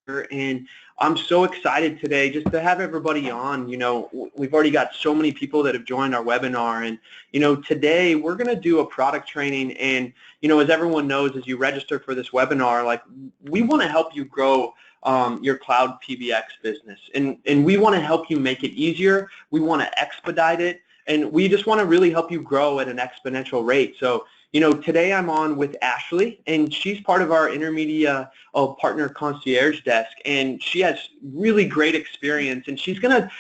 and I'm so excited today just to have everybody on. We've already got so many people that have joined our webinar, and today we're going to do a product training. And as everyone knows, as you register for this webinar, like, we want to help you grow your Cloud PBX business, and we want to help you make it easier. We want to expedite it, and we just want to really help you grow at an exponential rate. So today I'm on with Ashley, and she's part of our Intermedia Partner Concierge Desk, and she has really great experience, and she's gonna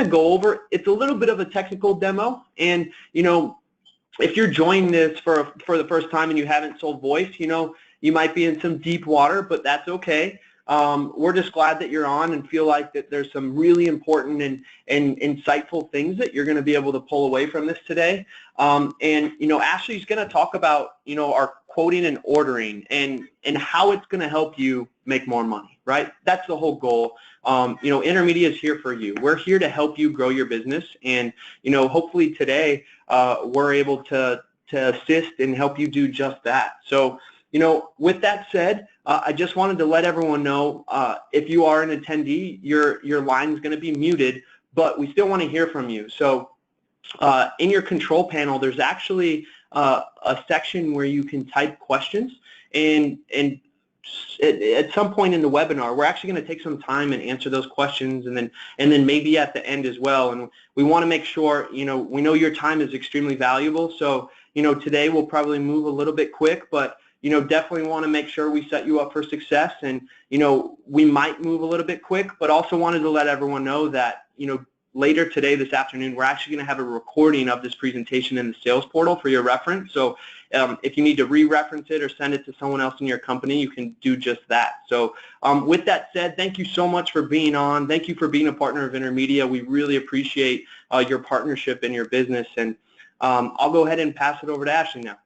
go over. It's a little bit of a technical demo, and if you're joining this for the first time and you haven't sold voice, you might be in some deep water, but that's okay. We're just glad that you're on and feel like that there's some really important and insightful things that you're going to be able to pull away from this today. Ashley's going to talk about our quoting and ordering and how it's going to help you make more money, right? That's the whole goal. Intermedia is here for you. We're here to help you grow your business, and hopefully today we're able to assist and help you do just that. So with that said, I just wanted to let everyone know, if you are an attendee, your line is going to be muted, but we still want to hear from you. So in your control panel, there's actually a section where you can type questions, and at some point in the webinar, we're actually going to take some time and answer those questions, and then maybe at the end as well. And we want to make sure, we know your time is extremely valuable, so today we'll probably move a little bit quick, but definitely want to make sure we set you up for success. And we might move a little bit quick, but also wanted to let everyone know that later today, this afternoon, we're actually going to have a recording of this presentation in the sales portal for your reference. So if you need to re-reference it or send it to someone else in your company, you can do just that. So with that said, thank you so much for being on. Thank you for being a partner of Intermedia. We really appreciate your partnership in your business. And I'll go ahead and pass it over to Ashley now.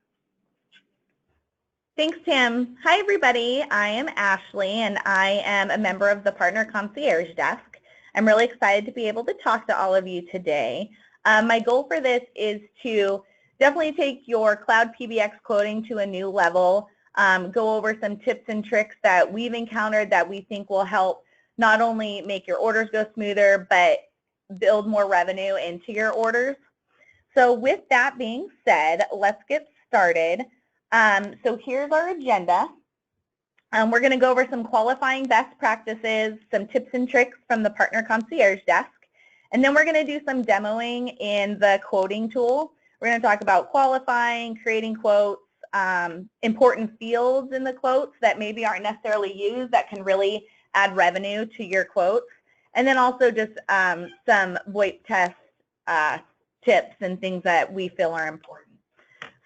Thanks, Tim. Hi, everybody. I am Ashley, and I am a member of the Partner Concierge Desk. I'm really excited to be able to talk to all of you today. My goal for this is to definitely take your Cloud PBX quoting to a new level, go over some tips and tricks that we've encountered that we think will help not only make your orders go smoother, but build more revenue into your orders. So with that being said, let's get started. So here's our agenda. We're going to go over some qualifying best practices, some tips and tricks from the Partner Concierge Desk, and then we're going to do some demoing in the quoting tool. We're going to talk about qualifying, creating quotes, important fields in the quotes that maybe aren't necessarily used that can really add revenue to your quotes, and then also just some VoIP test tips and things that we feel are important.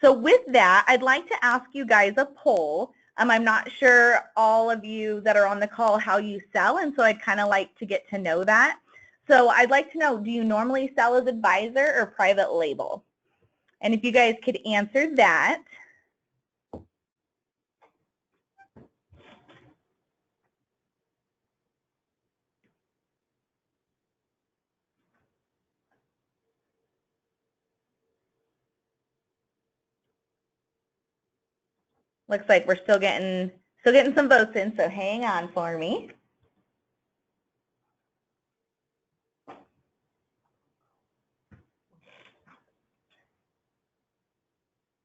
So with that, I'd like to ask you guys a poll. I'm not sure all of you that are on the call how you sell, and so I'd kind of like to get to know that. So I'd like to know, do you normally sell as advisor or private label? And if you guys could answer that. Looks like we're still getting some votes in, so hang on for me.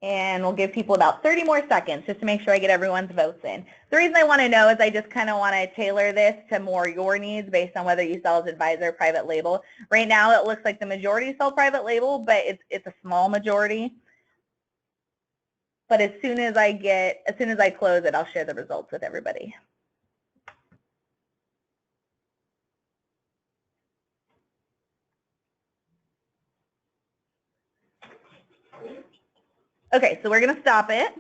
And we'll give people about 30 more seconds just to make sure I get everyone's votes in. The reason I want to know is I just kind of want to tailor this to more your needs based on whether you sell as advisor or private label. Right now it looks like the majority sell private label, but it's a small majority. But as soon as I close it, I'll share the results with everybody. Okay, so we're going to stop it.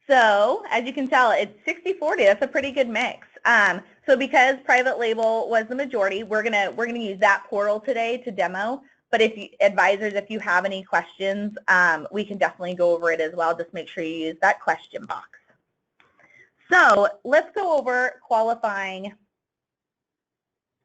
So as you can tell, it's 60-40. That's a pretty good mix. So because private label was the majority, we're gonna use that portal today to demo. But if you, advisors, if you have any questions, we can definitely go over it as well. Just make sure you use that question box. So let's go over qualifying,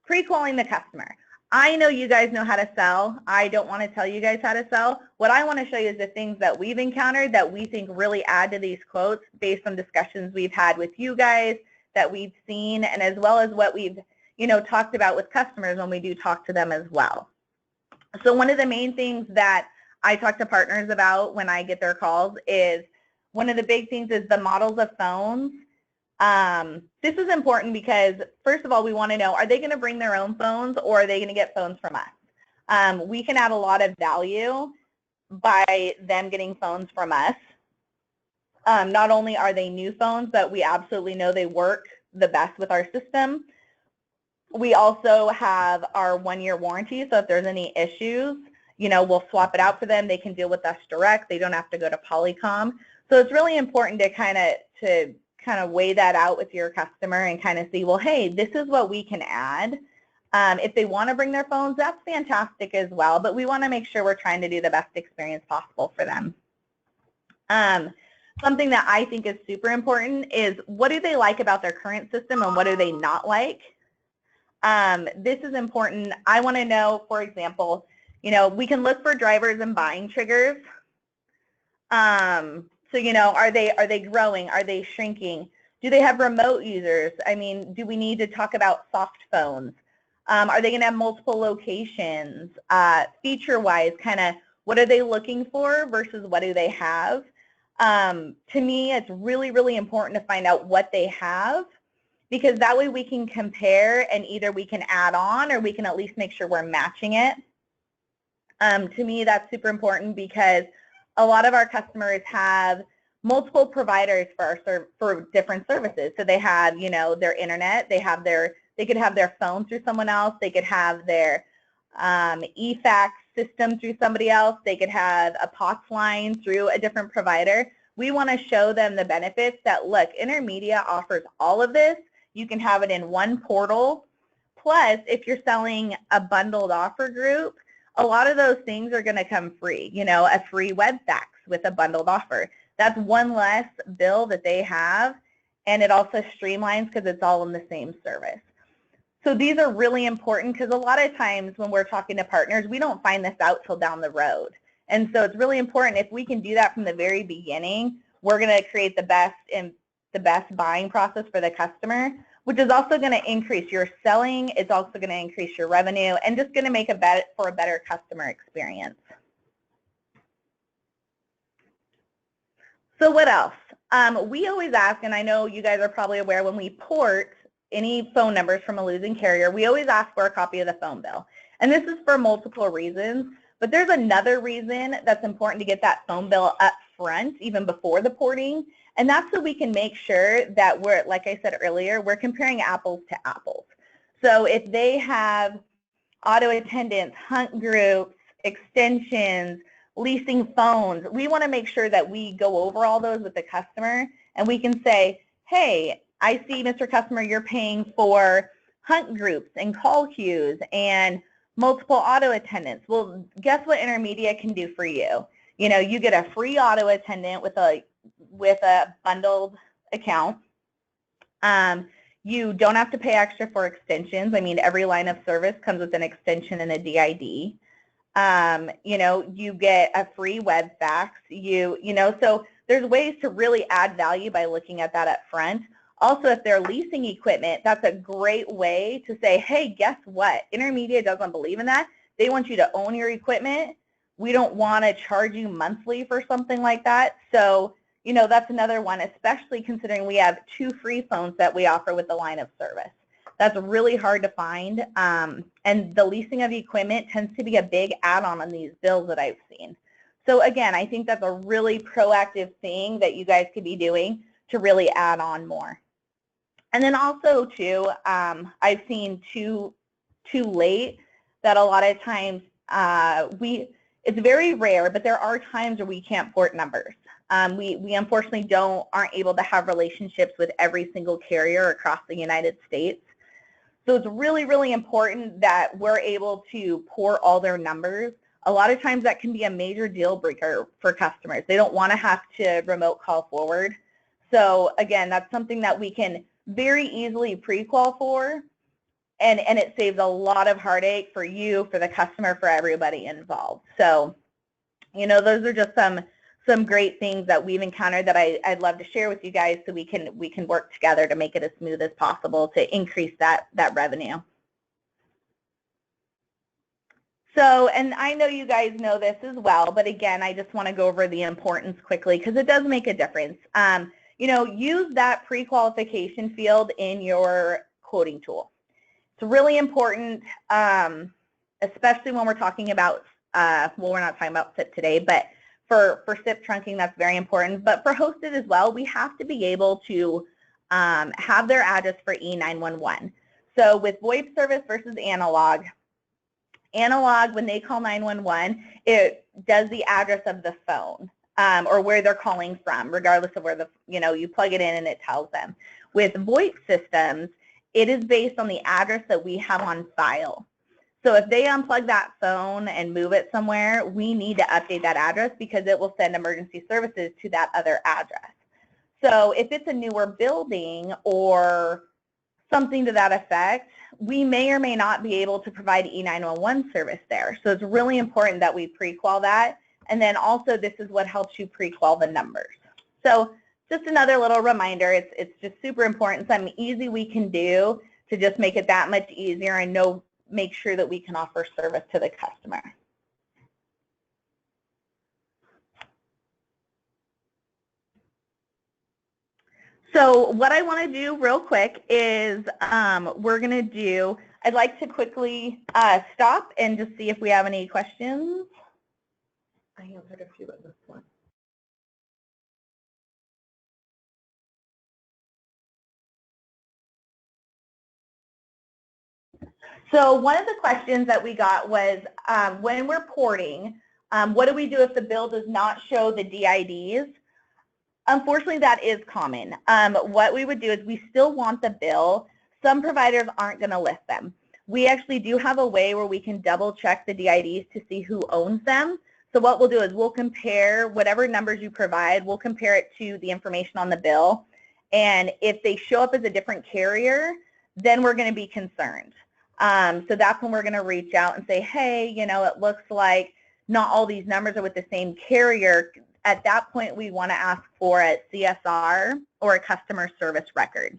pre-qualifying the customer. I know you guys know how to sell. I don't want to tell you guys how to sell. What I want to show you is the things that we've encountered that we think really add to these quotes based on discussions we've had with you guys, that we've seen, and as well as what we've, talked about with customers when we do talk to them as well. So one of the main things that I talk to partners about when I get their calls is, one of the big things is the models of phones. This is important because, first of all, we want to know, are they going to bring their own phones or are they going to get phones from us? We can add a lot of value by them getting phones from us. Not only are they new phones, but we absolutely know they work the best with our system. We also have our 1-year warranty, so if there's any issues, we'll swap it out for them. They can deal with us direct. They don't have to go to Polycom. So it's really important to kind of weigh that out with your customer and kind of see, well, hey, this is what we can add. If they want to bring their phones, that's fantastic as well, but we want to make sure we're trying to do the best experience possible for them. Something that I think is super important is, what do they like about their current system and what do they not like? This is important. I want to know, for example, we can look for drivers and buying triggers. So, are they growing? Are they shrinking? Do they have remote users? I mean, do we need to talk about soft phones? Are they going to have multiple locations? Feature-wise, kind of what are they looking for versus what do they have? To me, it's really, really important to find out what they have, because that way we can compare and either we can add on or we can at least make sure we're matching it. To me, that's super important because a lot of our customers have multiple providers for different services. So they have, their internet, they could have their phone through someone else, they could have their eFax system through somebody else, they could have a POTS line through a different provider. We want to show them the benefits that, look, Intermedia offers all of this. You can have it in one portal. Plus, if you're selling a bundled offer group, a lot of those things are going to come free. A free web fax with a bundled offer. That's one less bill that they have, and it also streamlines because it's all in the same service. So these are really important because a lot of times when we're talking to partners, we don't find this out till down the road. And so it's really important, if we can do that from the very beginning, we're going to create the best buying process for the customer, which is also going to increase your selling. It's also going to increase your revenue and just going to make for a better customer experience. So what else? We always ask, and I know you guys are probably aware, when we port any phone numbers from a losing carrier, we always ask for a copy of the phone bill. And this is for multiple reasons, but there's another reason that's important to get that phone bill up front, even before the porting. And that's so we can make sure that we're, like I said earlier, we're comparing apples to apples. So if they have auto attendants, hunt groups, extensions, leasing phones, we want to make sure that we go over all those with the customer and we can say, hey, I see, Mr. Customer, you're paying for hunt groups and call queues and multiple auto attendants. Well, guess what Intermedia can do for you? You get a free auto attendant with a bundled account. You don't have to pay extra for extensions. I mean, every line of service comes with an extension and a DID. You get a free web fax. So there's ways to really add value by looking at that up front. Also, if they're leasing equipment, that's a great way to say, hey, guess what? Intermedia doesn't believe in that. They want you to own your equipment. We don't want to charge you monthly for something like that. So, that's another one, especially considering we have 2 free phones that we offer with the line of service. That's really hard to find. And the leasing of equipment tends to be a big add-on on these bills that I've seen. So again, I think that's a really proactive thing that you guys could be doing to really add on more. And then also too, I've seen too late that a lot of times it's very rare, but there are times where we can't port numbers. We unfortunately aren't able to have relationships with every single carrier across the United States. So it's really, really important that we're able to port all their numbers. A lot of times that can be a major deal breaker for customers. They don't want to have to remote call forward. So again, that's something that we can very easily pre-qual for. and it saves a lot of heartache for you, for the customer, for everybody involved. So, you know, those are just some great things that we've encountered that I'd love to share with you guys, so we can work together to make it as smooth as possible to increase that revenue. So, and I know you guys know this as well, but again, I just want to go over the importance quickly because it does make a difference. You know, use that pre-qualification field in your quoting tool. It's really important, especially when we're talking about, well, we're not talking about SIP today, but for SIP trunking, that's very important. But for hosted as well, we have to be able to have their address for E911. So with VoIP service versus analog, when they call 911, it does the address of the phone or where they're calling from, regardless of where you plug it in and it tells them. With VoIP systems, it is based on the address that we have on file. So if they unplug that phone and move it somewhere, we need to update that address because it will send emergency services to that other address. So if it's a newer building or something to that effect, we may or may not be able to provide E911 service there. So it's really important that we pre-qual that. And then also this is what helps you pre-qual the numbers. So just another little reminder, it's just super important, something easy we can do to just make it that much easier and make sure that we can offer service to the customer. So what I want to do real quick is I'd like to quickly stop and just see if we have any questions. I answered a few at this point. So one of the questions that we got was, when we're porting, what do we do if the bill does not show the DIDs? Unfortunately, that is common. What we would do is we still want the bill. Some providers aren't going to list them. We actually do have a way where we can double check the DIDs to see who owns them. So what we'll do is we'll compare whatever numbers you provide, we'll compare it to the information on the bill. And if they show up as a different carrier, then we're going to be concerned. So that's when we're going to reach out and say, hey, you know, it looks like not all these numbers are with the same carrier. At that point, we want to ask for a CSR or a customer service record.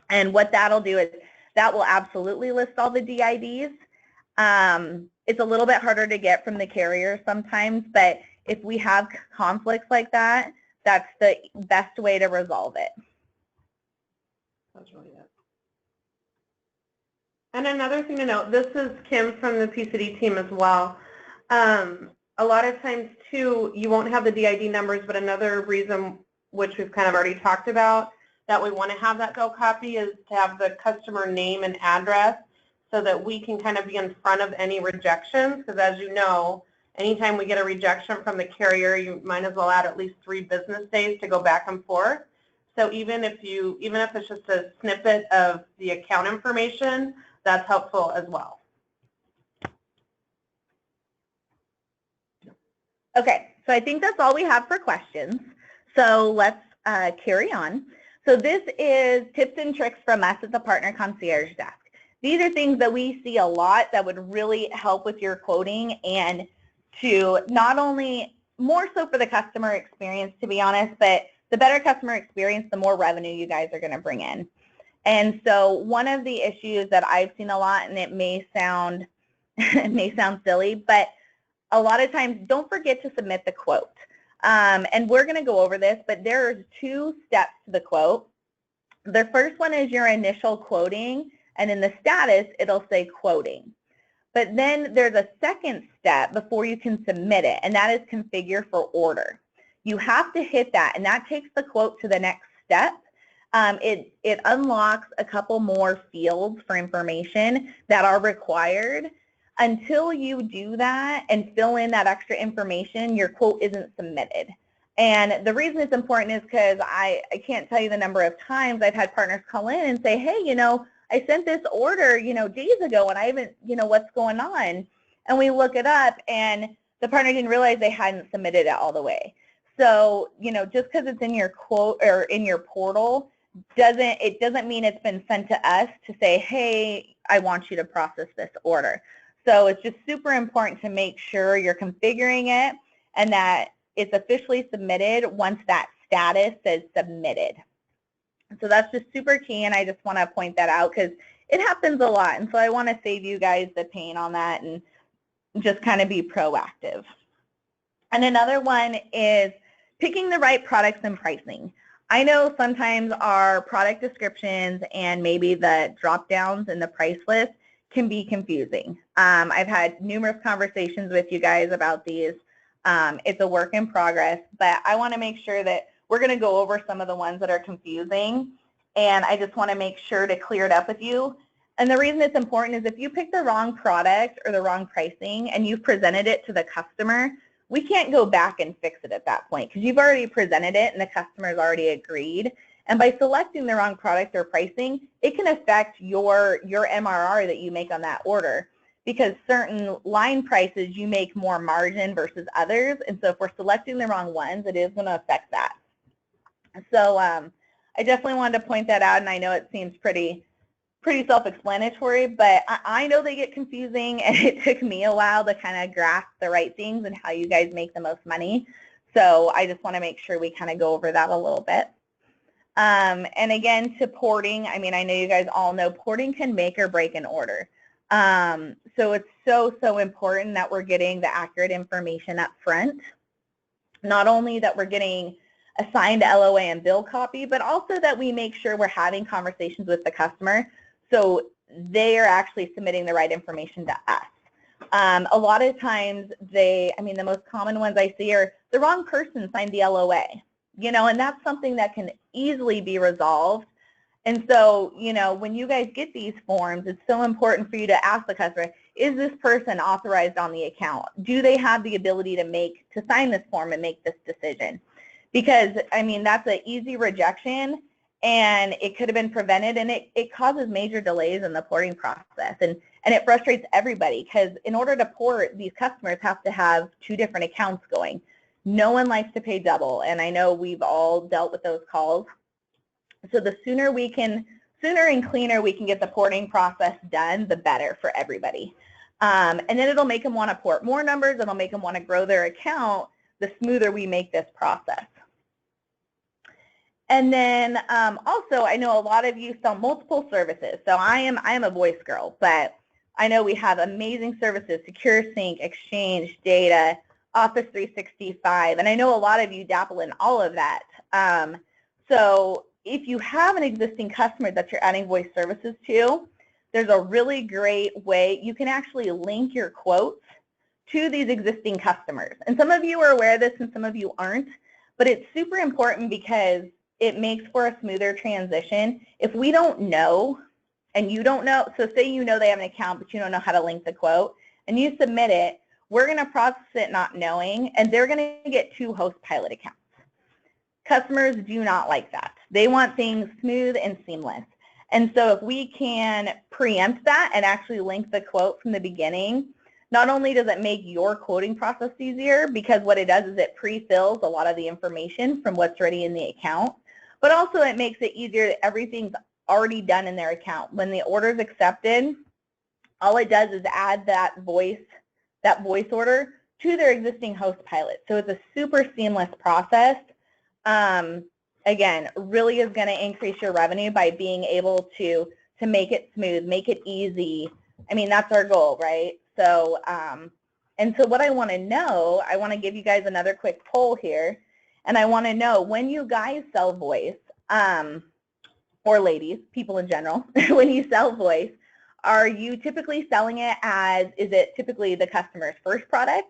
And what that'll do is that will absolutely list all the DIDs. It's a little bit harder to get from the carrier sometimes, but if we have conflicts like that, that's the best way to resolve it. That's really good. And another thing to note, this is Kim from the PCD team as well. A lot of times, too, you won't have the DID numbers, but another reason, which we've kind of already talked about, that we want to have that bill copy is to have the customer name and address so that we can kind of be in front of any rejections, because as you know, anytime we get a rejection from the carrier, you might as well add at least 3 business days to go back and forth. So even if it's just a snippet of the account information, that's helpful as well. Okay, so I think that's all we have for questions. So let's carry on. So this is tips and tricks from us at the Partner Concierge Desk. These are things that we see a lot that would really help with your quoting and to not only more so for the customer experience, to be honest, but the better customer experience, the more revenue you guys are going to bring in. And so one of the issues that I've seen a lot, and it may sound silly, but a lot of times, don't forget to submit the quote. And we're going to go over this, but there are 2 steps to the quote. The first one is your initial quoting, and in the status, it'll say quoting. But then there's a second step before you can submit it, and that is configure for order. You have to hit that, and that takes the quote to the next step. It unlocks a couple more fields for information that are required. Until you do that and fill in that extra information, your quote isn't submitted. And the reason it's important is because I can't tell you the number of times I've had partners call in and say, hey, you know, I sent this order, you know, days ago and I haven't, you know, what's going on? And we look it up and the partner didn't realize they hadn't submitted it all the way. So, you know, just because it's in your quote or in your portal it doesn't mean it's been sent to us to say, hey, I want you to process this order. So it's just super important to make sure you're configuring it and that it's officially submitted once that status says submitted. So that's just super key, and I just want to point that out because it happens a lot. And so I want to save you guys the pain on that and just kind of be proactive. And another one is picking the right products and pricing. I know sometimes our product descriptions and maybe the drop downs in the price list can be confusing. I've had numerous conversations with you guys about these. It's a work in progress, but I want to make sure that we're going to go over some of the ones that are confusing, and I just want to make sure to clear it up with you. And the reason it's important is if you pick the wrong product or the wrong pricing and you've presented it to the customer, we can't go back and fix it at that point because you've already presented it and the customer's already agreed. And by selecting the wrong product or pricing, it can affect your MRR that you make on that order because certain line prices you make more margin versus others. And so if we're selecting the wrong ones, it is going to affect that. So I definitely wanted to point that out, and I know it seems pretty self-explanatory, but I know they get confusing, and it took me a while to kind of grasp the right things and how you guys make the most money. So I just want to make sure we kind of go over that a little bit. And again, to porting, I mean, I know you guys all know porting can make or break an order. So it's so important that we're getting the accurate information up front. Not only that we're getting assigned LOA and bill copy, but also that we make sure we're having conversations with the customer so they are actually submitting the right information to us. A lot of times the most common ones I see are the wrong person signed the LOA, and that's something that can easily be resolved. And so, when you guys get these forms, it's so important for you to ask the customer, is this person authorized on the account? Do they have the ability to sign this form and make this decision? Because, that's an easy rejection, and it could have been prevented, and it causes major delays in the porting process. And it frustrates everybody because in order to port, these customers have to have 2 different accounts going. No one likes to pay double, and I know we've all dealt with those calls. So the sooner and cleaner we can get the porting process done, the better for everybody. And then it'll make them want to port more numbers, it'll make them want to grow their account, the smoother we make this process. And then also, I know a lot of you sell multiple services. So I am a voice girl, but I know we have amazing services, Secure Sync, Exchange, Data, Office 365, and I know a lot of you dabble in all of that. So if you have an existing customer that you're adding voice services to, there's a really great way you can actually link your quotes to these existing customers. And some of you are aware of this and some of you aren't, but it's super important because it makes for a smoother transition. If we don't know and you don't know, so say you know they have an account but you don't know how to link the quote and you submit it, we're going to process it not knowing, and they're going to get 2 host pilot accounts. Customers do not like that. They want things smooth and seamless. And so if we can preempt that and actually link the quote from the beginning, not only does it make your quoting process easier because what it does is it pre-fills a lot of the information from what's already in the account, but also it makes it easier that everything's already done in their account. When the order is accepted, all it does is add that voice order to their existing host pilot. So it's a super seamless process. Again, really is going to increase your revenue by being able to make it smooth, make it easy. That's our goal, right? So, and so what I want to know, I want to give you guys another quick poll here, and I want to know when you guys sell voice, or ladies, people in general, when you sell voice, are you typically selling it as, is it typically the customer's first product,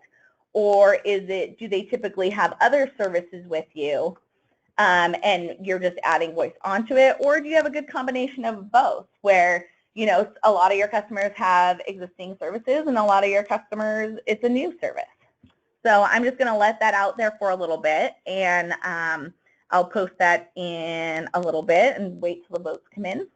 or do they typically have other services with you, and you're just adding voice onto it, or do you have a good combination of both where, a lot of your customers have existing services and a lot of your customers, it's a new service. So I'm just going to let that out there for a little bit, and I'll post that in a little bit and wait till the votes come in.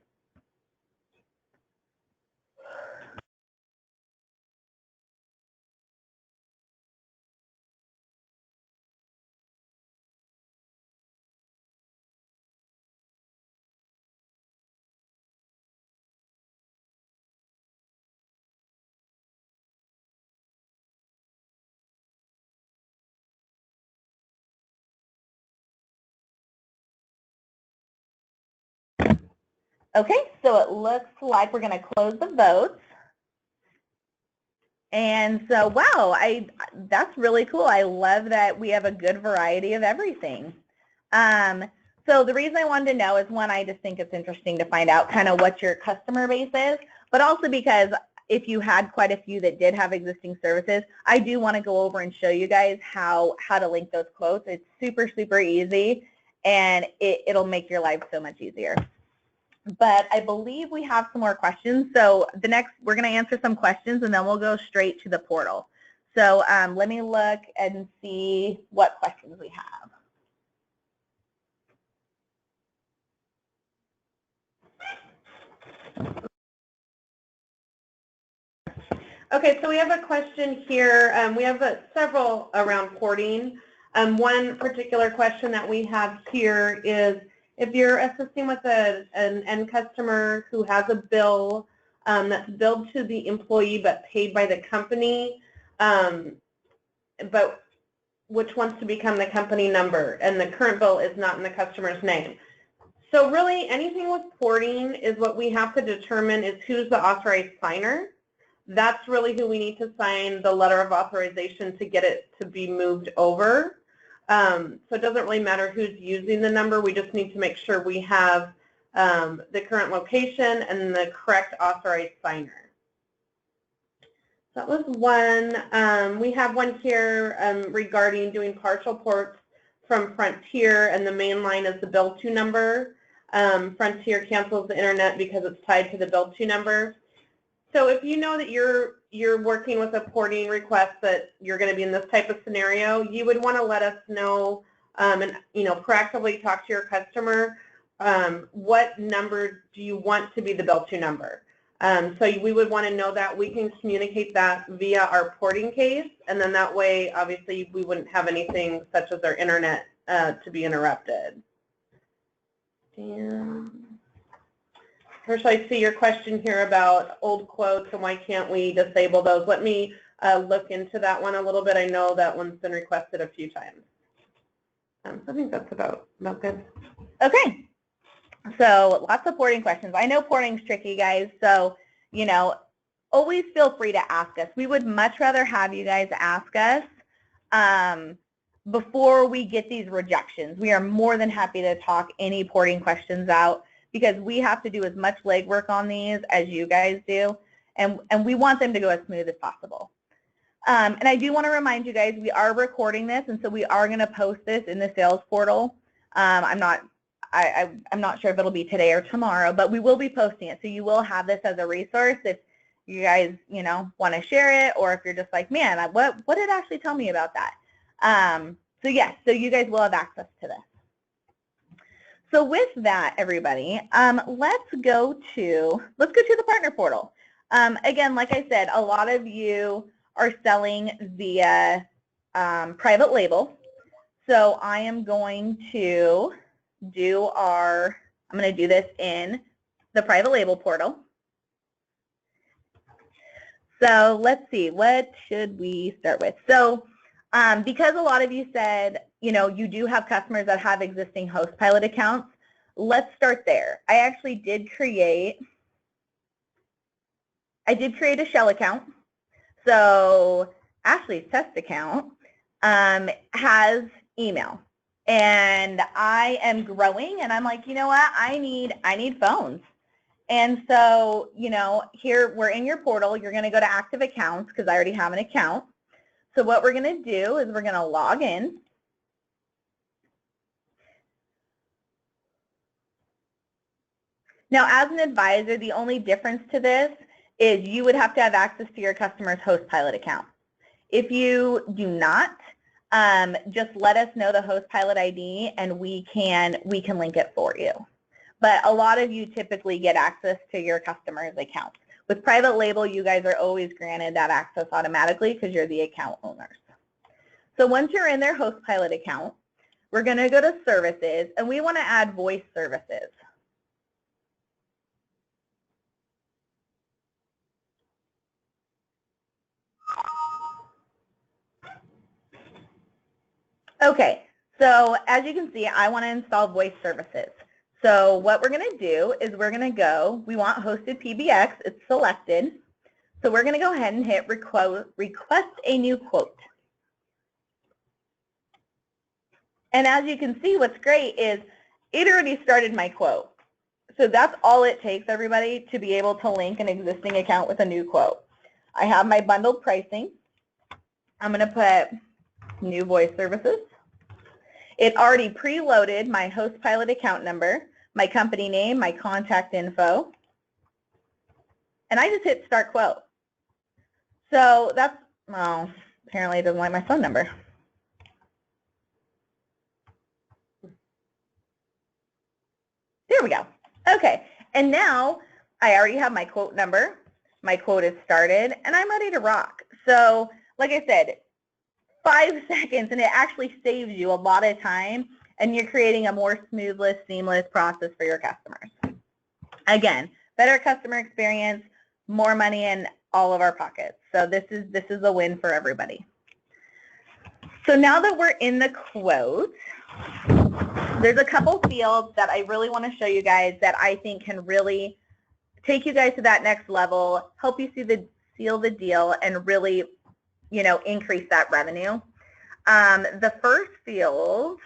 Okay, so it looks like we're going to close the votes. And so, wow, that's really cool. I love that we have a good variety of everything. So the reason I wanted to know is, one, I just think it's interesting to find out kind of what your customer base is, but also because if you had quite a few that did have existing services, I do want to go over and show you guys how to link those quotes. It's super, super easy, and it'll make your life so much easier. But I believe we have some more questions. So we're going to answer some questions, and then we'll go straight to the portal. So let me look and see what questions we have. Okay, so we have a question here. We have several around porting. One particular question that we have here is, if you're assisting with an end customer who has a bill that's billed to the employee but paid by the company, but which wants to become the company number, and the current bill is not in the customer's name. So really, anything with porting is what we have to determine is who's the authorized signer. That's really who we need to sign the letter of authorization to get it to be moved over. So it doesn't really matter who's using the number. We just need to make sure we have the current location and the correct authorized signer. That was one. We have one here regarding doing partial ports from Frontier, and the main line is the bill to number. Frontier cancels the internet because it's tied to the bill to number. So if you know that you're working with a porting request that you're going to be in this type of scenario, you would want to let us know and proactively talk to your customer. What number do you want to be the bill to number? So we would want to know that. We can communicate that via our porting case, and then that way, obviously, we wouldn't have anything such as our internet to be interrupted. And Herschel, I see your question here about old quotes and why can't we disable those. Let me look into that one a little bit. I know that one's been requested a few times. So I think that's about good. Okay. So lots of porting questions. I know porting's tricky, guys, so, always feel free to ask us. We would much rather have you guys ask us before we get these rejections. We are more than happy to talk any porting questions out, because we have to do as much legwork on these as you guys do, and we want them to go as smooth as possible. And I do want to remind you guys, we are recording this, and so we are going to post this in the sales portal. I'm not sure if it'll be today or tomorrow, but we will be posting it, so you will have this as a resource if you guys, want to share it, or if you're just like, man, what did it actually tell me about that? So yes, so you guys will have access to this. So with that, everybody, let's go to the partner portal. Again, like I said, a lot of you are selling via private label. So I am going to do this in the private label portal. So let's see, what should we start with? So because a lot of you said, you do have customers that have existing Hostpilot accounts, let's start there. I actually did create a shell account. So Ashley's test account has email, and I am growing, and I'm like, you know what, I need phones. And so, here we're in your portal. You're going to go to active accounts because I already have an account. So what we're going to do is we're going to log in. Now, as an advisor, the only difference to this is you would have to have access to your customer's Hostpilot account. If you do not, just let us know the Hostpilot ID, and we can link it for you. But a lot of you typically get access to your customer's account. With private label, you guys are always granted that access automatically because you're the account owners. So once you're in their Hostpilot account, we're going to go to services, and we want to add voice services. Okay, so as you can see, I want to install voice services. So what we're going to do is we're going to go, we want hosted PBX, it's selected. So we're going to go ahead and hit request a new quote. And as you can see, what's great is it already started my quote. So that's all it takes, everybody, to be able to link an existing account with a new quote. I have my bundled pricing. I'm going to put new voice services. It already preloaded my host pilot account number, my company name, my contact info, and I just hit start quote. So that's, well, apparently it doesn't like my phone number. There we go. Okay, and now I already have my quote number, my quote is started, and I'm ready to rock. So like I said, 5 seconds, and it actually saves you a lot of time, and you're creating a more smoothless, seamless process for your customers. Again, better customer experience, more money in all of our pockets. So this is a win for everybody. So now that we're in the quote, there's a couple fields that I really want to show you guys that I think can really take you guys to that next level, help you seal the deal, and really, you know, increase that revenue. The first field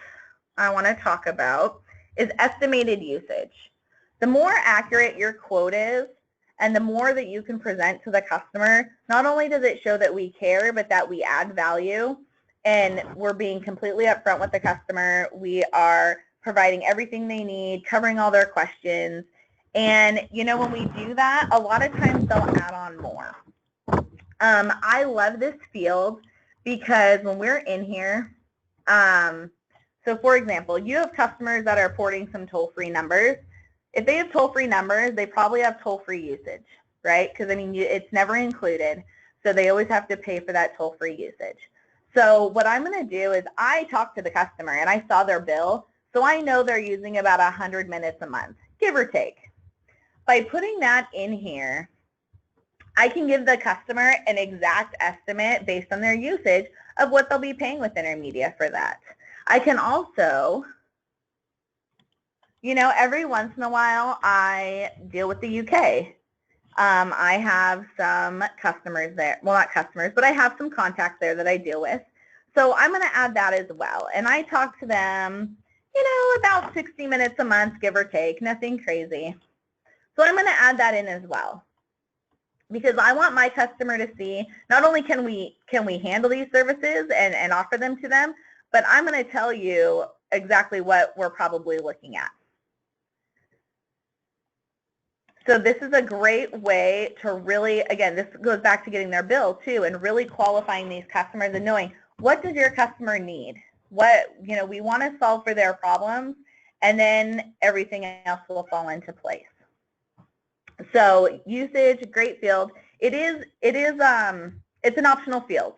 I want to talk about is estimated usage. The more accurate your quote is, and the more that you can present to the customer, not only does it show that we care, but that we add value, and we're being completely upfront with the customer. We are providing everything they need, covering all their questions, and you know, when we do that, a lot of times they'll add on more. I love this field because when we're in here, so for example, you have customers that are porting some toll-free numbers. If they have toll-free numbers, they probably have toll-free usage, right? Because, I mean, it's never included, so they always have to pay for that toll-free usage. So what I'm going to do is I talked to the customer, and I saw their bill, so I know they're using about 100 minutes a month, give or take. By putting that in here, I can give the customer an exact estimate based on their usage of what they'll be paying with Intermedia for that. I can also, you know, every once in a while I deal with the UK. I have some customers there, well, not customers, but I have some contacts there that I deal with. So I'm going to add that as well. And I talk to them, you know, about 60 minutes a month, give or take, nothing crazy. So I'm going to add that in as well, because I want my customer to see not only can we handle these services and offer them to them, but I'm going to tell you exactly what we're probably looking at. So this is a great way to really, again, this goes back to getting their bill too, and really qualifying these customers and knowing, what does your customer need? What, you know, we want to solve for their problems, and then everything else will fall into place. So usage, great field. It's an optional field.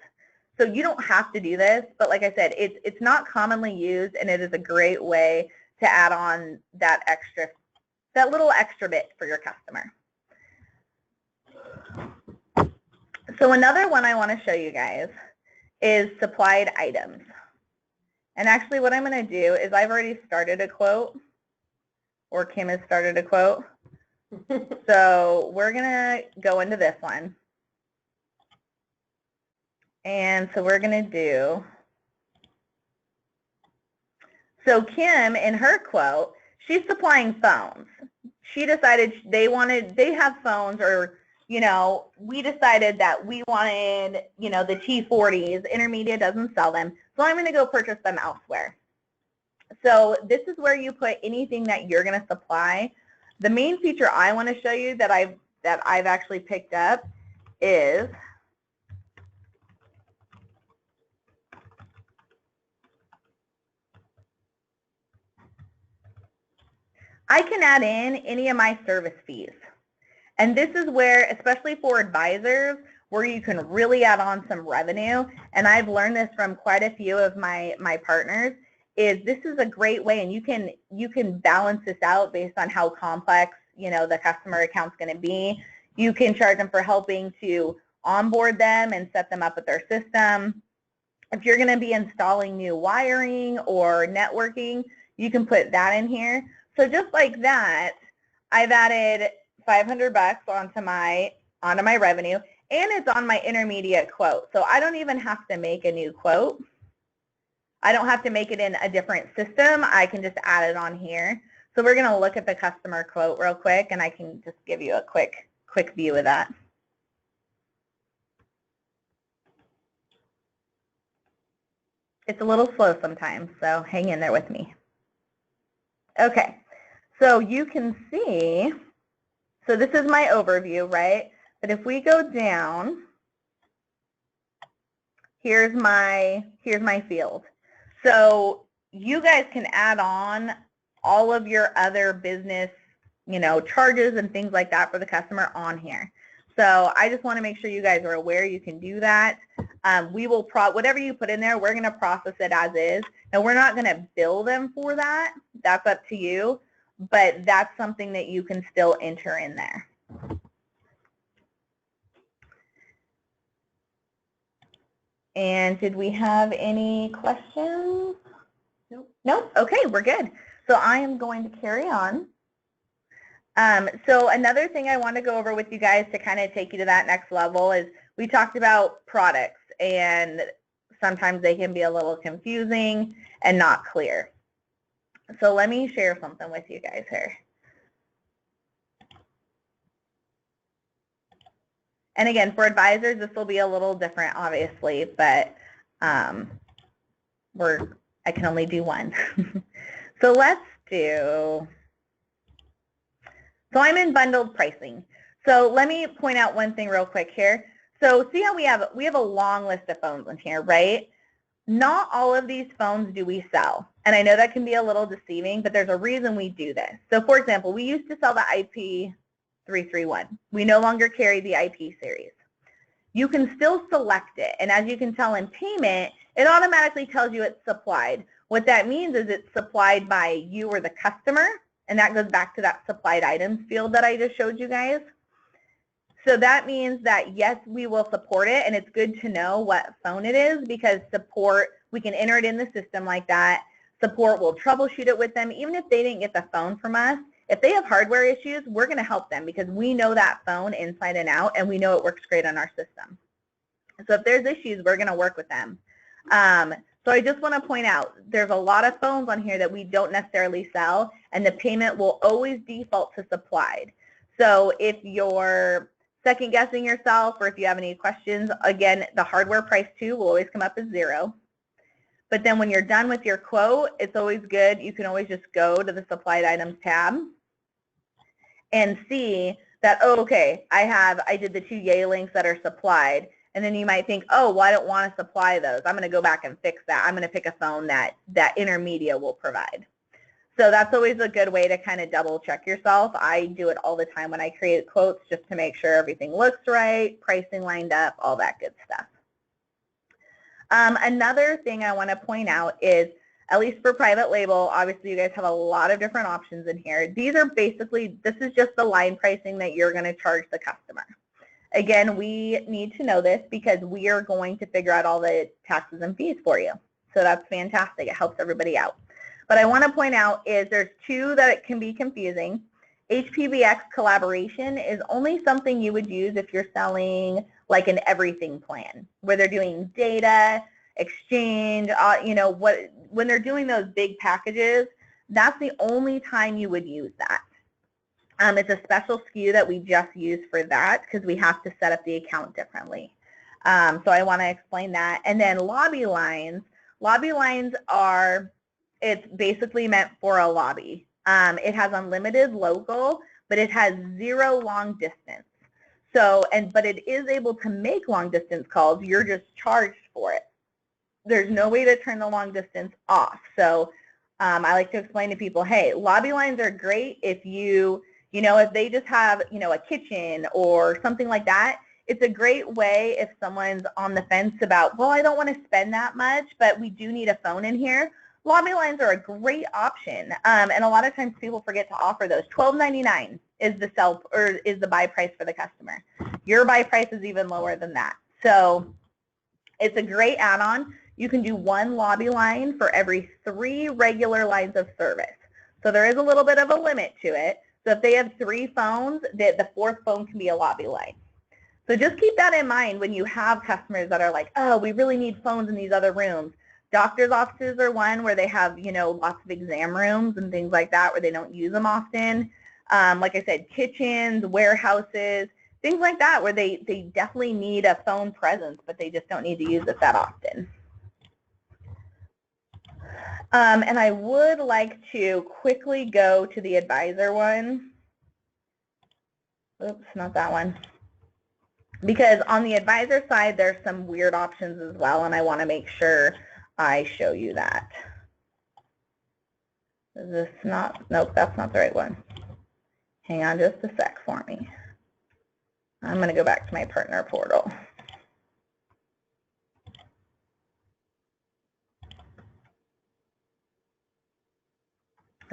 So you don't have to do this, but like I said, it's not commonly used, and it is a great way to add on that little extra bit for your customer. So another one I want to show you guys is supplied items. And actually what I'm going to do is I've already started a quote, or Kim has started a quote. So we're going to go into this one. And so we're going to do, so Kim, in her quote, she's supplying phones. She decided they have phones, or, you know, we decided that we wanted, you know, the T40s. Intermedia doesn't sell them, so I'm going to go purchase them elsewhere. So this is where you put anything that you're going to supply. The main feature I want to show you that I've actually picked up is I can add in any of my service fees. And this is where, especially for advisors, where you can really add on some revenue, and I've learned this from quite a few of my partners, is this is a great way, and you can balance this out based on how complex, you know, the customer account's going to be. You can charge them for helping to onboard them and set them up with their system. If you're going to be installing new wiring or networking, you can put that in here. So just like that, I've added $500 onto my revenue, and it's on my intermediate quote. So I don't even have to make a new quote. I don't have to make it in a different system. I can just add it on here. So we're going to look at the customer quote real quick, and I can just give you a quick view of that. It's a little slow sometimes, so hang in there with me. Okay, so you can see, so this is my overview, right? But if we go down, here's my field. So you guys can add on all of your other business, charges and things like that for the customer on here. So I just want to make sure you guys are aware you can do that. We will whatever you put in there, we're going to process it as is. And we're not going to bill them for that. That's up to you. But that's something that you can still enter in there. And did we have any questions? Nope. Nope. Okay, we're good. So I am going to carry on. So another thing I want to go over with you guys to kind of take you to that next level is we talked about products, and sometimes they can be a little confusing and not clear. So let me share something with you guys here. And again, for advisors, this will be a little different, obviously, but I can only do one. So let's do, so I'm in bundled pricing. So let me point out one thing real quick here. So see how we have a long list of phones in here, right? Not all of these phones do we sell. And I know that can be a little deceiving, but there's a reason we do this. So for example, we used to sell the IP331. We no longer carry the IP series. You can still select it. And as you can tell in payment, it automatically tells you it's supplied. What that means is it's supplied by you or the customer. And that goes back to that supplied items field that I just showed you guys. So that means that, yes, we will support it, and it's good to know what phone it is because support, we can enter it in the system like that. Support will troubleshoot it with them. Even if they didn't get the phone from us, if they have hardware issues, we're going to help them because we know that phone inside and out, and we know it works great on our system. So if there's issues, we're going to work with them. So I just want to point out, there's a lot of phones on here that we don't necessarily sell, and the payment will always default to supplied. So if you're second guessing yourself or if you have any questions, again, the hardware price too will always come up as 0. But then when you're done with your quote, it's always good. You can always just go to the supplied items tab and see that, oh, okay, I did the 2 Yay links that are supplied. And then you might think, oh, well, I don't want to supply those. I'm going to go back and fix that. I'm going to pick a phone that Intermedia will provide. So that's always a good way to kind of double check yourself. I do it all the time when I create quotes just to make sure everything looks right, pricing lined up, all that good stuff. Another thing I want to point out is, at least for private label, obviously you guys have a lot of different options in here. These are basically, this is just the line pricing that you're going to charge the customer. Again, we need to know this because we are going to figure out all the taxes and fees for you. So that's fantastic. It helps everybody out. But I want to point out is there's 2 that can be confusing. HPBX collaboration is only something you would use if you're selling like an everything plan, where they're doing data, exchange, when they're doing those big packages, that's the only time you would use that. It's a special SKU that we just use for that because we have to set up the account differently. So I want to explain that. And then lobby lines are, it's basically meant for a lobby. It has unlimited local, but it has 0 long distance. So, but it is able to make long distance calls. You're just charged for it. There's no way to turn the long distance off. So I like to explain to people, hey, lobby lines are great if if they just have, a kitchen or something like that. It's a great way if someone's on the fence about, well, I don't want to spend that much, but we do need a phone in here. Lobby lines are a great option, and a lot of times people forget to offer those. $12.99 is the buy price for the customer. Your buy price is even lower than that. So it's a great add-on. You can do 1 lobby line for every 3 regular lines of service. So there is a little bit of a limit to it. So if they have 3 phones, the 4th phone can be a lobby line. So just keep that in mind when you have customers that are like, oh, we really need phones in these other rooms. Doctor's offices are one where they have, lots of exam rooms and things like that where they don't use them often. Like I said, kitchens, warehouses, things like that where they definitely need a phone presence, but they just don't need to use it that often. And I would like to quickly go to the advisor one. Oops, not that one. Because on the advisor side, there's some weird options as well, and I want to make sure I show you that. Is this not? Nope, that's not the right one. Hang on just a sec for me. I'm going to go back to my partner portal.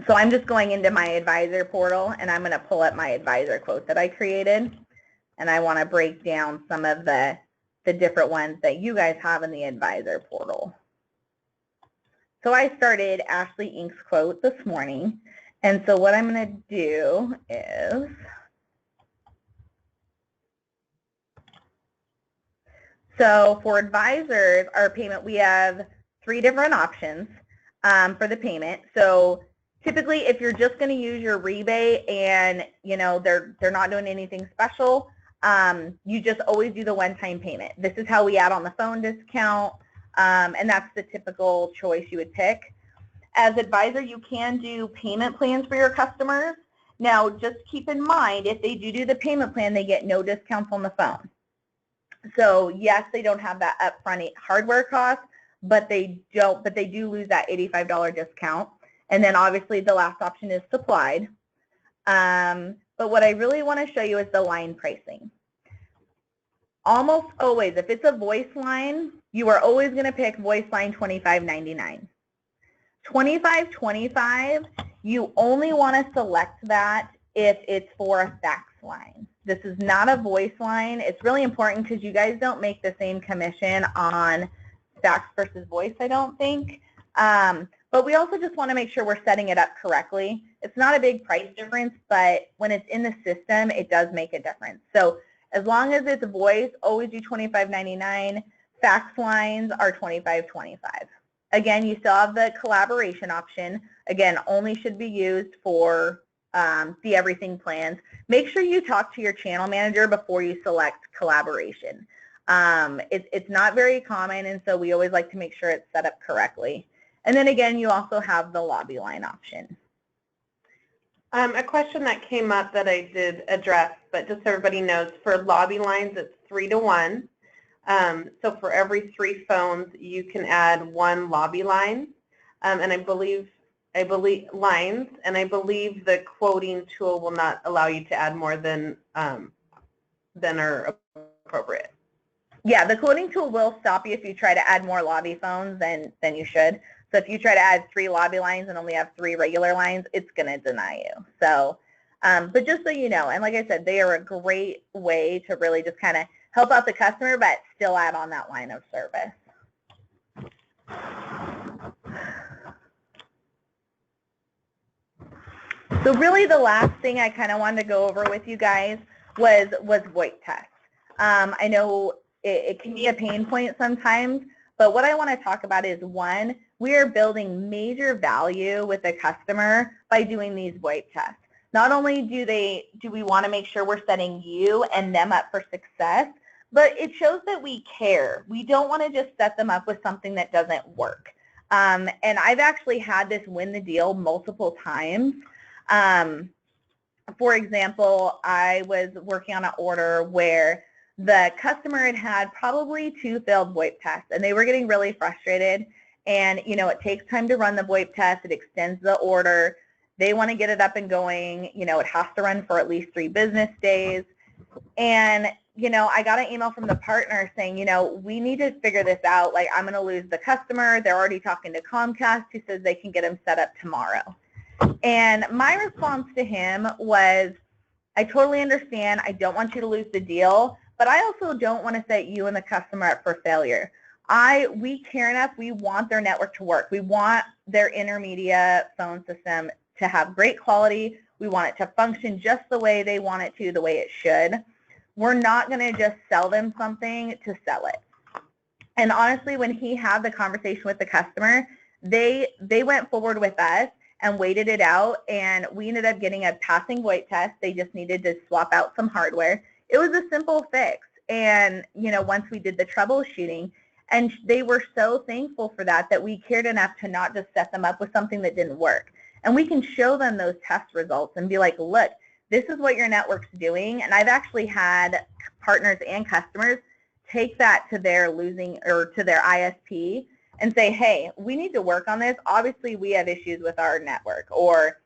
So I'm just going into my advisor portal, and I'm going to pull up my advisor quote that I created. And I want to break down some of the different ones that you guys have in the advisor portal. So I started Ashley Inc.'s quote this morning. And so what I'm going to do is so for advisors, our payment, we have 3 different options for the payment. So typically, if you're just going to use your rebate and, they're not doing anything special, you just always do the one-time payment. This is how we add on the phone discount, and that's the typical choice you would pick. As advisor, you can do payment plans for your customers. Now, just keep in mind, if they do the payment plan, they get no discounts on the phone. So yes, they don't have that upfront hardware cost, but they do lose that $85 discount. And then obviously the last option is supplied. But what I really want to show you is the line pricing. Almost always, if it's a voice line, you are always going to pick voice line $25.99. $25.25, you only want to select that if it's for a fax line. This is not a voice line. It's really important because you guys don't make the same commission on fax versus voice, I don't think. But we also just want to make sure we're setting it up correctly. It's not a big price difference, but when it's in the system, it does make a difference. So as long as it's voice, always do $25.99. Fax lines are $25.25. Again, you still have the collaboration option. Again, only should be used for the everything plans. Make sure you talk to your channel manager before you select collaboration. It's not very common, and so we always like to make sure it's set up correctly. And then again, you also have the lobby line option. A question that came up that I did address, but just so everybody knows, for lobby lines, it's 3 to 1. So for every 3 phones, you can add 1 lobby line, and I believe lines, and I believe the quoting tool will not allow you to add more than are appropriate. Yeah, the quoting tool will stop you if you try to add more lobby phones than you should. So if you try to add 3 lobby lines and only have 3 regular lines, it's going to deny you. So, but just so you know, and like I said, they are a great way to really just kind of help out the customer, but still add on that line of service. So really the last thing I kind of wanted to go over with you guys was VoIP tests. I know it can be a pain point sometimes, but what I want to talk about is, one, we are building major value with the customer by doing these VoIP tests. Not only do we want to make sure we're setting you and them up for success, but it shows that we care. We don't want to just set them up with something that doesn't work. And I've actually had this win the deal multiple times. For example, I was working on an order where the customer had probably 2 failed VoIP tests, and they were getting really frustrated. And, it takes time to run the VoIP test. It extends the order. They want to get it up and going. It has to run for at least 3 business days. And, I got an email from the partner saying, we need to figure this out. Like, I'm going to lose the customer. They're already talking to Comcast, who says they can get him set up tomorrow. And my response to him was, I totally understand. I don't want you to lose the deal, but I also don't want to set you and the customer up for failure. We care enough. We want their network to work. We want their Intermedia phone system to have great quality. We want it to function just the way they want it to, the way it should. We're not going to just sell them something to sell it. And honestly, when he had the conversation with the customer, they went forward with us and waited it out, and we ended up getting a passing VoIP test. They just needed to swap out some hardware. It was a simple fix. And, you know, once we did the troubleshooting, and they were so thankful for that, that we cared enough to not just set them up with something that didn't work. And we can show them those test results and be like, look, this is what your network's doing. And I've actually had partners and customers take that to their to their ISP and say, hey, we need to work on this. Obviously, we have issues with our network, or,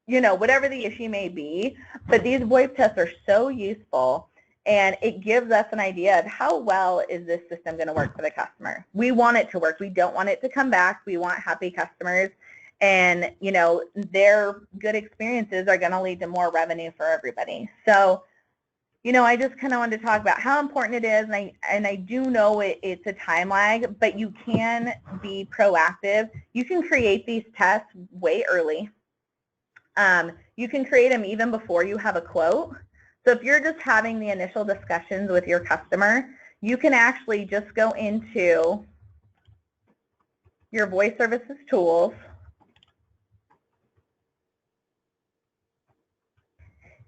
you know, whatever the issue may be. But these VoIP tests are so useful, and it gives us an idea of how well is this system going to work for the customer. We want it to work. We don't want it to come back. We want happy customers. And, you know, their good experiences are going to lead to more revenue for everybody. So, you know, I just kind of wanted to talk about how important it is, and I do know it's a time lag, but you can be proactive. You can create these tests way early. You can create them even before you have a quote. So if you're just having the initial discussions with your customer, you can actually just go into your voice services tools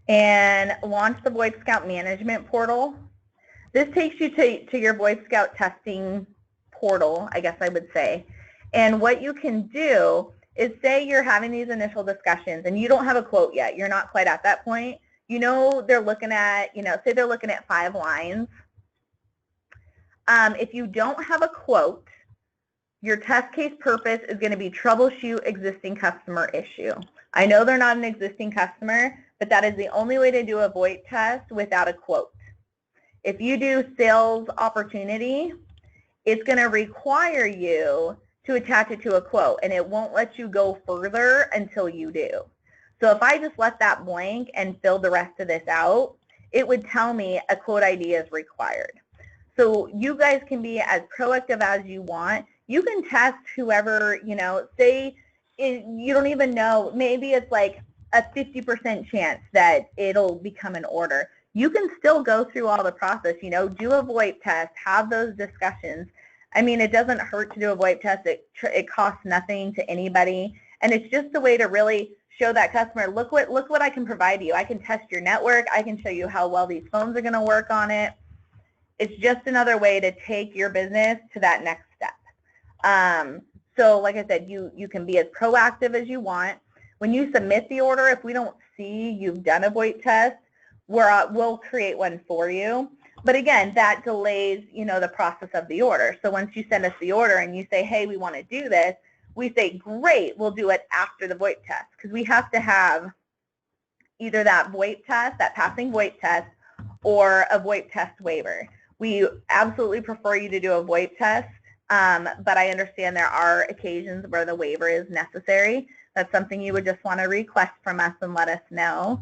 and launch the VoIP Scout management portal. This takes you to your VoIP Scout testing portal, I guess I would say. And what you can do is, say you're having these initial discussions and you don't have a quote yet. You're not quite at that point. You know, they're looking at, you know, say they're looking at 5 lines. If you don't have a quote, your test case purpose is going to be troubleshoot existing customer issue. I know they're not an existing customer, but that is the only way to do a VoIP test without a quote. If you do sales opportunity, it's going to require you to attach it to a quote, and it won't let you go further until you do. So if I just let that blank and fill the rest of this out, it would tell me a quote ID is required. So you guys can be as proactive as you want. You can test whoever, you know, say you don't even know, maybe it's like a 50% chance that it'll become an order. You can still go through all the process, you know, do a VoIP test, have those discussions. I mean, it doesn't hurt to do a VoIP test. It costs nothing to anybody, and it's just a way to really show that customer, look what I can provide you. I can test your network. I can show you how well these phones are going to work on it. It's just another way to take your business to that next step. So like I said, you can be as proactive as you want. When you submit the order, if we don't see you've done a VoIP test, we'll create one for you. But again, that delays, you know, the process of the order. So once you send us the order and you say, hey, we want to do this, we say, great, we'll do it after the VoIP test, because we have to have either that VoIP test, that passing VoIP test, or a VoIP test waiver. We absolutely prefer you to do a VoIP test, but I understand there are occasions where the waiver is necessary. That's something you would just want to request from us and let us know.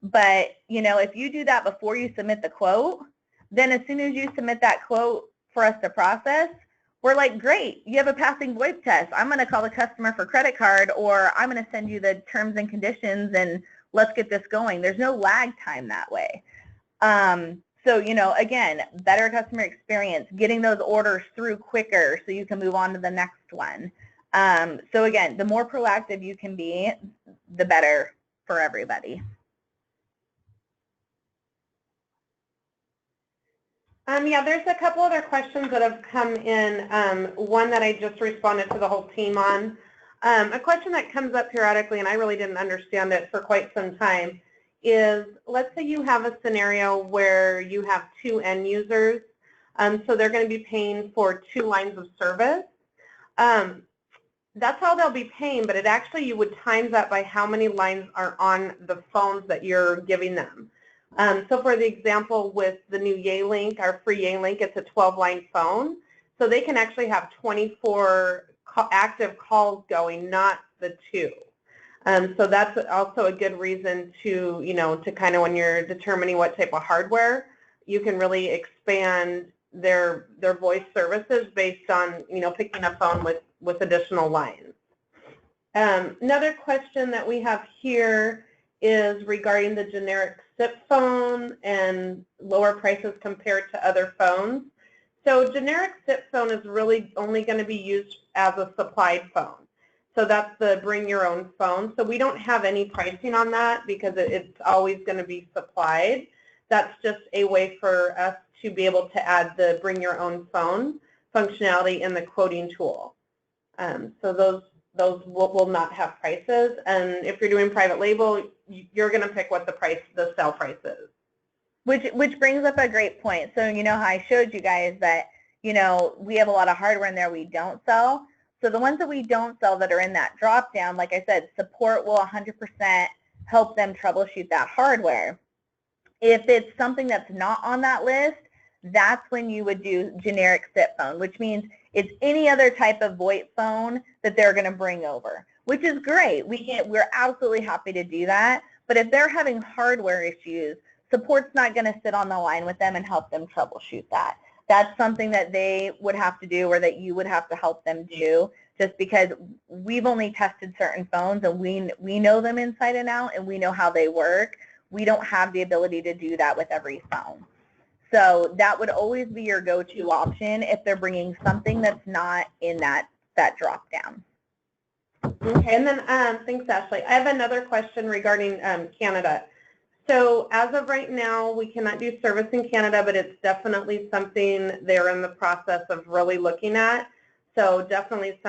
But, you know, if you do that before you submit the quote, then as soon as you submit that quote for us to process, we're like, great, you have a passing VoIP test. I'm going to call the customer for credit card, or I'm going to send you the terms and conditions, and let's get this going. There's no lag time that way. So, you know, again, better customer experience, getting those orders through quicker so you can move on to the next one. So again, the more proactive you can be, the better for everybody. Yeah, there's a couple other questions that have come in. One that I just responded to the whole team on. A question that comes up periodically, and I really didn't understand it for quite some time, is let's say you have a scenario where you have 2 end users, so they're going to be paying for 2 lines of service. That's how they'll be paying, but it actually, you would times that by how many lines are on the phones that you're giving them. So for the example with the new Yealink, our free Yealink, it's a 12-line phone. So they can actually have 24 active calls going, not the 2. So that's also a good reason to, you know, to kind of, when you're determining what type of hardware, you can really expand their voice services based on, you know, picking a phone with additional lines. Another question that we have here is regarding the generic SIP phone and lower prices compared to other phones. So generic SIP phone is really only going to be used as a supplied phone. So that's the bring your own phone. So we don't have any pricing on that because it's always going to be supplied. That's just a way for us to be able to add the bring your own phone functionality in the quoting tool. So those will not have prices. And if you're doing private label, you're going to pick what the sell price is. Which brings up a great point. So you know how I showed you guys that, you know, we have a lot of hardware in there we don't sell. So the ones that we don't sell that are in that drop down, like I said, support will 100% help them troubleshoot that hardware. If it's something that's not on that list, that's when you would do generic SIP phone, which means it's any other type of VoIP phone that they're going to bring over, which is great. We're absolutely happy to do that. But if they're having hardware issues, support's not going to sit on the line with them and help them troubleshoot that. That's something that they would have to do or that you would have to help them do, just because we've only tested certain phones and we know them inside and out and we know how they work. We don't have the ability to do that with every phone. So that would always be your go-to option if they're bringing something that's not in that drop down. Okay, and then thanks, Ashley. I have another question regarding Canada. So as of right now, we cannot do service in Canada, but it's definitely something they're in the process of really looking at. So definitely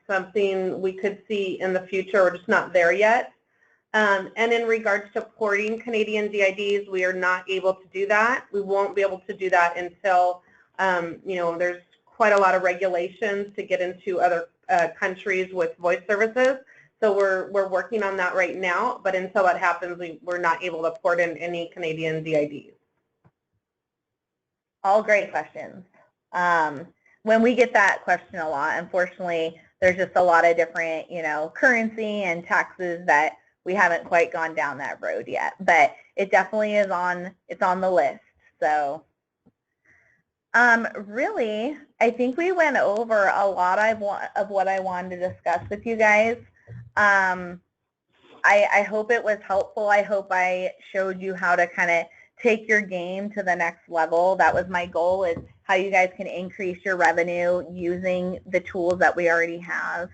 something we could see in the future. We're just not there yet. And in regards to porting Canadian DIDs, we are not able to do that. We won't be able to do that until, you know, there's quite a lot of regulations to get into other countries with voice services. So we're working on that right now, but until that happens, we're not able to port in any Canadian DIDs. All great questions. When we get that question a lot, unfortunately, there's just a lot of different, you know, currency and taxes that we haven't quite gone down that road yet, but it definitely is it's on the list. So really, I think we went over a lot of what I wanted to discuss with you guys. I hope it was helpful. I hope I showed you how to kind of take your game to the next level. That was my goal, is how you guys can increase your revenue using the tools that we already have.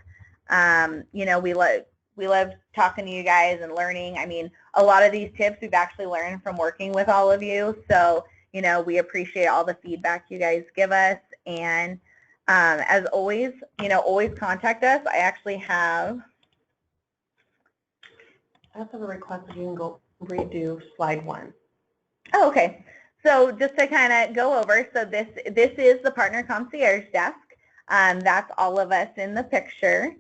You know, we love talking to you guys and learning. I mean, a lot of these tips we've actually learned from working with all of you. So, you know, we appreciate all the feedback you guys give us. And as always, you know, always contact us. I actually have a request that you can go redo slide 1. Oh, okay. So just to kind of go over, so this is the Partner Concierge Desk. That's all of us in the picture.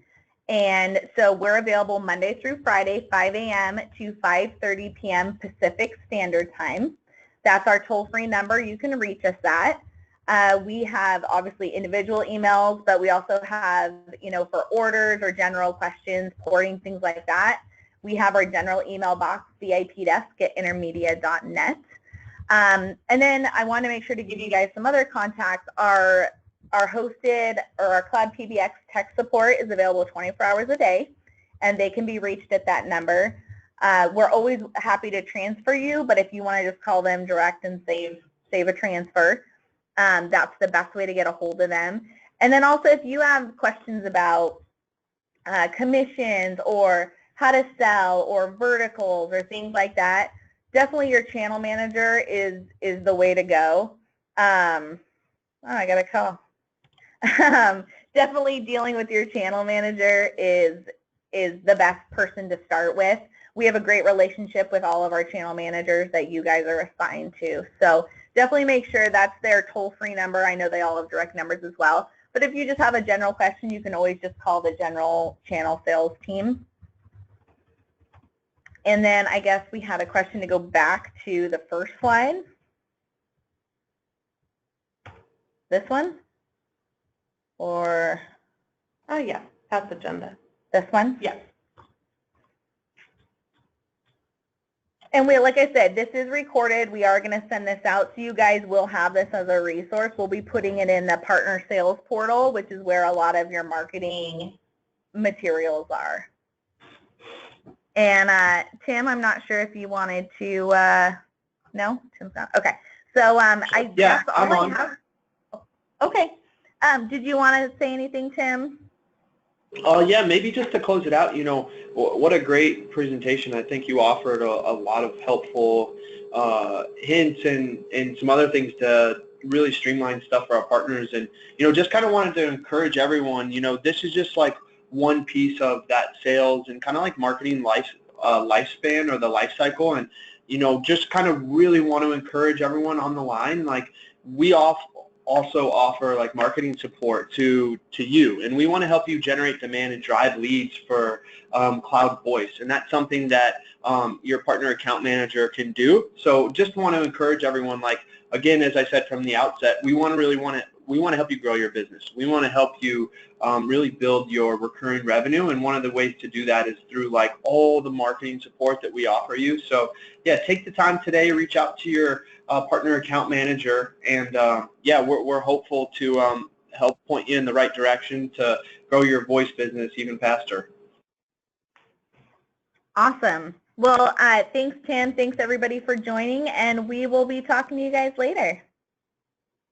And so we're available Monday through Friday, 5 a.m. to 5:30 p.m. Pacific Standard Time. That's our toll-free number you can reach us at. We have obviously individual emails, but we also have, you know, for orders or general questions, porting, things like that. We have our general email box, vipdesk@intermedia.net. And then I want to make sure to give you guys some other contacts. Our hosted or our Cloud PBX tech support is available 24 hours a day, and they can be reached at that number. We're always happy to transfer you, but if you want to just call them direct and save a transfer, that's the best way to get a hold of them. And then also if you have questions about commissions or how to sell or verticals or things like that, definitely your channel manager is the way to go. Oh, I got a call. Definitely dealing with your channel manager is the best person to start with. We have a great relationship with all of our channel managers that you guys are assigned to. So definitely make sure that's their toll-free number. I know they all have direct numbers as well. But if you just have a general question, you can always just call the general channel sales team. And then I guess we had a question to go back to the first slide. This one? Or? Oh, yeah, past agenda. This one? Yes. And like I said, this is recorded. We are going to send this out, so you guys will have this as a resource. We'll be putting it in the partner sales portal, which is where a lot of your marketing materials are. And Tim, I'm not sure if you wanted to, no, Tim's not, okay. So I Yeah, guess all I'm I on. have, okay. Did you want to say anything, Tim? Yeah, maybe just to close it out, what a great presentation. I think you offered a lot of helpful hints and some other things to really streamline stuff for our partners. And, just kind of wanted to encourage everyone, this is just like one piece of that sales and kind of like marketing lifespan or the life cycle. And, just kind of really want to encourage everyone on the line, like we also offer like marketing support to you, and we want to help you generate demand and drive leads for Cloud Voice, and that's something that your partner account manager can do. So just want to encourage everyone, like again, as I said from the outset, we want to help you grow your business. We want to help you really build your recurring revenue, and one of the ways to do that is through like all the marketing support that we offer you. So yeah, take the time today, reach out to your partner account manager, and yeah, we're hopeful to help point you in the right direction to grow your voice business even faster. Awesome. Well, thanks, Tim. Thanks, everybody, for joining, and we will be talking to you guys later.